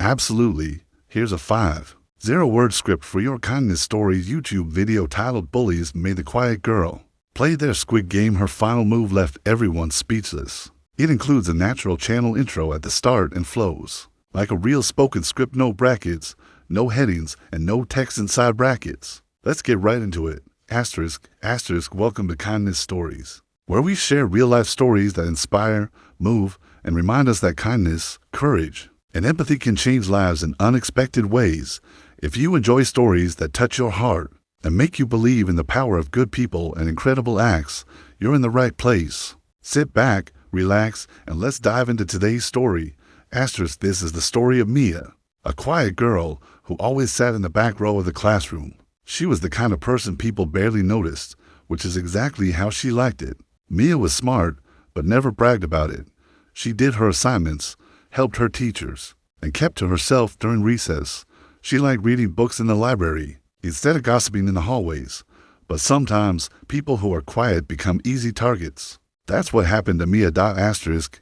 Absolutely. Here's a 5-0-word script for your kindness stories YouTube video titled Bullies made the quiet girl play their Squid Game. Her final move left everyone speechless. It includes a natural channel intro at the start and flows like a real spoken script. No brackets, no headings, and no text inside brackets. Let's get right into it. ****, welcome to Kindness Stories, where we share real-life stories that inspire, move, and remind us that kindness, courage, and empathy can change lives in unexpected ways. If you enjoy stories that touch your heart and make you believe in the power of good people and incredible acts, you're in the right place. Sit back, relax, and let's dive into today's story. This is the story of Mia, a quiet girl who always sat in the back row of the classroom. She was the kind of person people barely noticed, which is exactly how she liked it. Mia was smart, but never bragged about it. She did her assignments, helped her teachers, and kept to herself during recess. She liked reading books in the library instead of gossiping in the hallways. But sometimes people who are quiet become easy targets. That's what happened to Mia.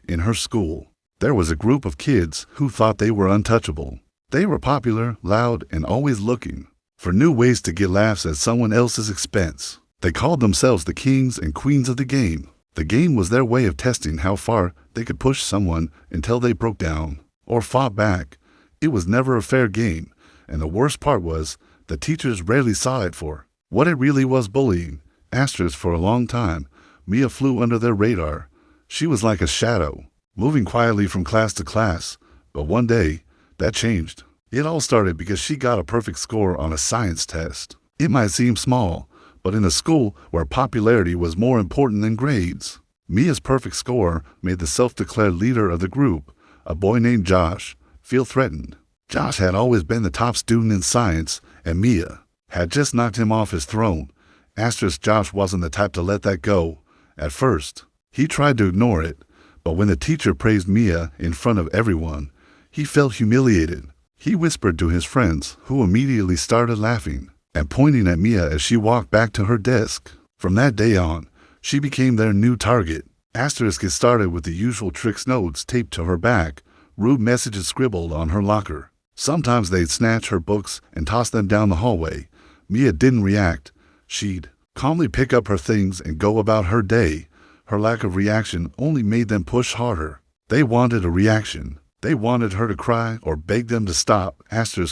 In her school, there was a group of kids who thought they were untouchable. They were popular, loud, and always looking for new ways to get laughs at someone else's expense. They called themselves the kings and queens of the game. The game was their way of testing how far they could push someone until they broke down or fought back. It was never a fair game, and the worst part was the teachers rarely saw it for what it really was: bullying. For a long time, Mia flew under their radar. She was like a shadow, moving quietly from class to class. But one day, that changed. It all started because she got a perfect score on a science test. It might seem small, but in a school where popularity was more important than grades, Mia's perfect score made the self-declared leader of the group, a boy named Josh, feel threatened. Josh had always been the top student in science, and Mia had just knocked him off his throne. Josh wasn't the type to let that go. At first, he tried to ignore it, but when the teacher praised Mia in front of everyone, he felt humiliated. He whispered to his friends, who immediately started laughing and pointing at Mia as she walked back to her desk. From that day on, she became their new target. It started with the usual tricks: notes taped to her back, rude messages scribbled on her locker. Sometimes they'd snatch her books and toss them down the hallway. Mia didn't react. She'd calmly pick up her things and go about her day. Her lack of reaction only made them push harder. They wanted a reaction. They wanted her to cry or beg them to stop.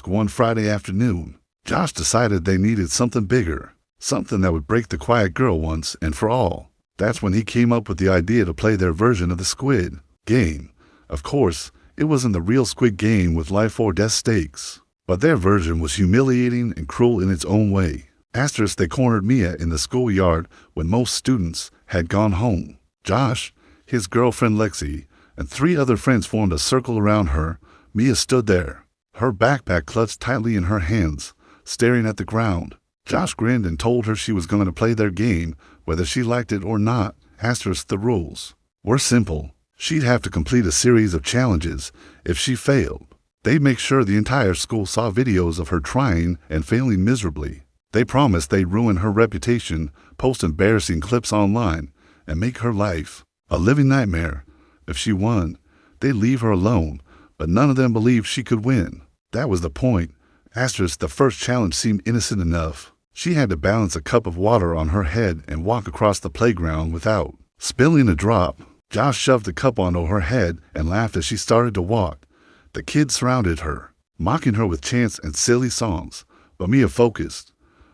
One Friday afternoon, Josh decided they needed something bigger, something that would break the quiet girl once and for all. That's when he came up with the idea to play their version of the Squid Game. Of course, it wasn't the real Squid Game with life or death stakes, but their version was humiliating and cruel in its own way. They cornered Mia in the schoolyard when most students had gone home. Josh, his girlfriend Lexi, and 3 other friends formed a circle around her. Mia stood there, her backpack clutched tightly in her hands, staring at the ground. Josh grinned and told her she was going to play their game, whether she liked it or not. The rules were simple. She'd have to complete a series of challenges. If she failed, they'd make sure the entire school saw videos of her trying and failing miserably. They promised they'd ruin her reputation, post embarrassing clips online, and make her life a living nightmare. If she won, they'd leave her alone, but none of them believed she could win. That was the point. The first challenge seemed innocent enough. She had to balance a cup of water on her head and walk across the playground without spilling a drop. Josh shoved the cup onto her head and laughed as she started to walk. The kids surrounded her, mocking her with chants and silly songs, but Mia focused.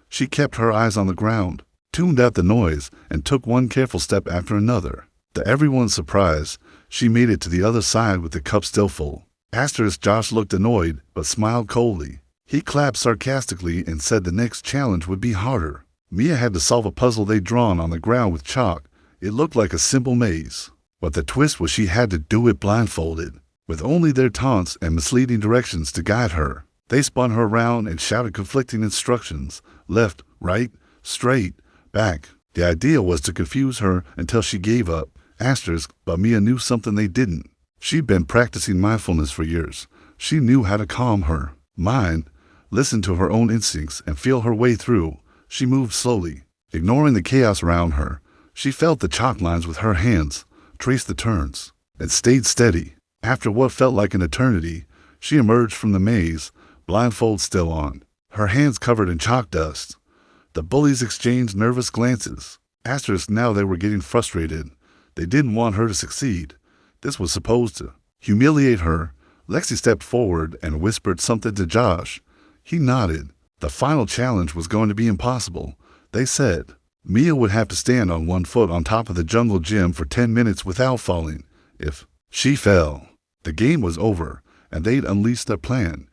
She kept her eyes on the ground, tuned out the noise, and took one careful step after another. To everyone's surprise, she made it to the other side with the cup still full. Josh looked annoyed, but smiled coldly. He clapped sarcastically and said the next challenge would be harder. Mia had to solve a puzzle they'd drawn on the ground with chalk. It looked like a simple maze, but the twist was she had to do it blindfolded, with only their taunts and misleading directions to guide her. They spun her around and shouted conflicting instructions: left, right, straight, back. The idea was to confuse her until she gave up. But Mia knew something they didn't. She'd been practicing mindfulness for years. She knew how to calm her mind, listen to her own instincts, and feel her way through. She moved slowly, ignoring the chaos around her. She felt the chalk lines with her hands, traced the turns, and stayed steady. After what felt like an eternity, She emerged from the maze, blindfold still on, her hands covered in chalk dust. The bullies exchanged nervous glances. Now they were getting frustrated. They didn't want her to succeed. This was supposed to humiliate her. Lexi stepped forward and whispered something to Josh. He nodded. The final challenge was going to be impossible. They said Mia would have to stand on one foot on top of the jungle gym for 10 minutes without falling. If she fell, the game was over, and they'd unleashed their plan.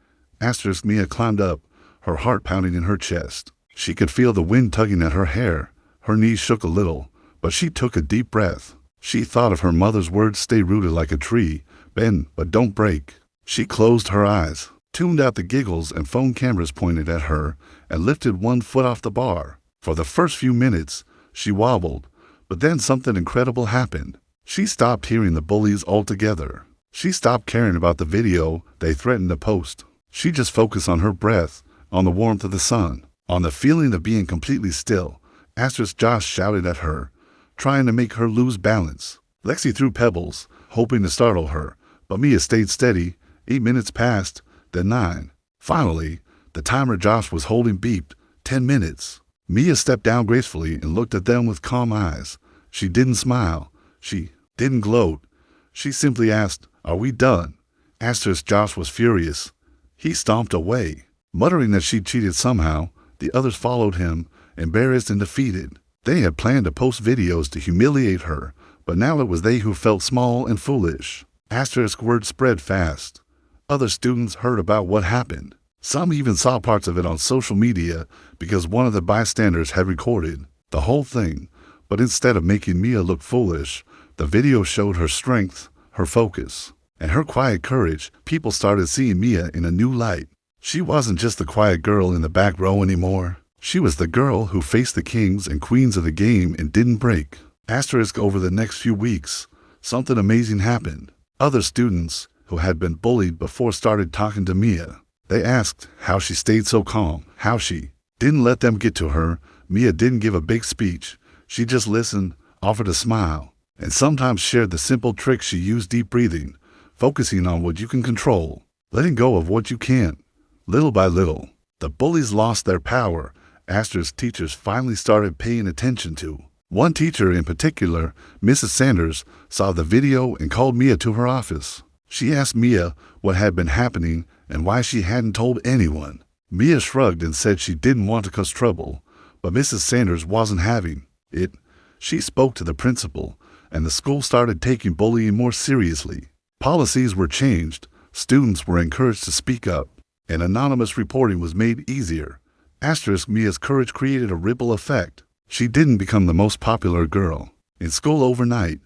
Mia climbed up, her heart pounding in her chest. She could feel the wind tugging at her hair. Her knees shook a little, but she took a deep breath. She thought of her mother's words, stay rooted like a tree, bend but don't break. She closed her eyes, tuned out the giggles and phone cameras pointed at her, and lifted one foot off the bar. For the first few minutes, she wobbled, but then something incredible happened. She stopped hearing the bullies altogether. She stopped caring about the video they threatened to post. She just focused on her breath, on the warmth of the sun, on the feeling of being completely still. Josh shouted at her, trying to make her lose balance. Lexi threw pebbles, hoping to startle her, but Mia stayed steady. 8 minutes passed, then 9. Finally, the timer Josh was holding beeped. 10 minutes. Mia stepped down gracefully and looked at them with calm eyes. She didn't smile. She didn't gloat. She simply asked, "Are we done?" Josh was furious. He stomped away, muttering that she cheated somehow. The others followed him, embarrassed and defeated. They had planned to post videos to humiliate her, but now it was they who felt small and foolish. Word spread fast. Other students heard about what happened. Some even saw parts of it on social media because one of the bystanders had recorded the whole thing. But instead of making Mia look foolish, the video showed her strength, her focus, and her quiet courage. People started seeing Mia in a new light. She wasn't just the quiet girl in the back row anymore. She was the girl who faced the kings and queens of the game and didn't break. Over the next few weeks, something amazing happened. Other students who had been bullied before started talking to Mia. They asked how she stayed so calm, how she didn't let them get to her. Mia didn't give a big speech. She just listened, offered a smile, and sometimes shared the simple tricks she used: deep breathing, focusing on what you can control, letting go of what you can't. Little by little, the bullies lost their power. Teachers finally started paying attention to. One teacher in particular, Mrs. Sanders, saw the video and called Mia to her office. She asked Mia what had been happening and why she hadn't told anyone. Mia shrugged and said she didn't want to cause trouble, but Mrs. Sanders wasn't having it. She spoke to the principal, and the school started taking bullying more seriously. Policies were changed, students were encouraged to speak up, and anonymous reporting was made easier. Mia's courage created a ripple effect. She didn't become the most popular girl in school overnight,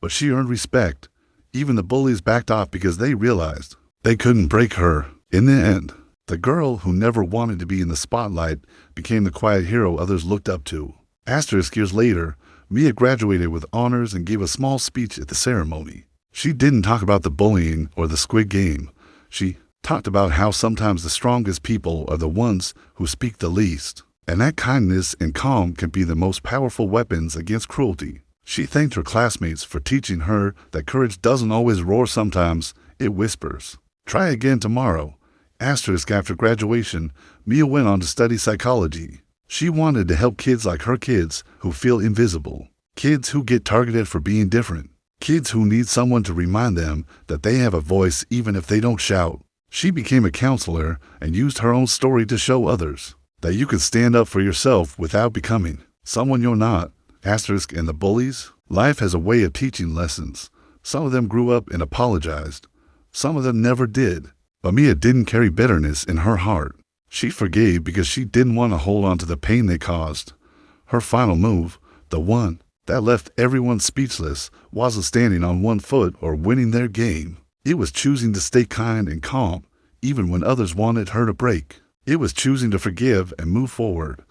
but she earned respect. Even the bullies backed off because they realized they couldn't break her. In the end, the girl who never wanted to be in the spotlight became the quiet hero others looked up to. Years later, Mia graduated with honors and gave a small speech at the ceremony. She didn't talk about the bullying or the Squid Game. She talked about how sometimes the strongest people are the ones who speak the least, and that kindness and calm can be the most powerful weapons against cruelty. She thanked her classmates for teaching her that courage doesn't always roar, sometimes it whispers. Try again tomorrow. After graduation, Mia went on to study psychology. She wanted to help kids like her kids who feel invisible, kids who get targeted for being different, kids who need someone to remind them that they have a voice even if they don't shout. She became a counselor and used her own story to show others that you can stand up for yourself without becoming someone you're not. And the bullies, life has a way of teaching lessons. Some of them grew up and apologized. Some of them never did. But Mia didn't carry bitterness in her heart. She forgave because she didn't want to hold on to the pain they caused. Her final move, the one that left everyone speechless, wasn't standing on one foot or winning their game. It was choosing to stay kind and calm, even when others wanted her to break. It was choosing to forgive and move forward.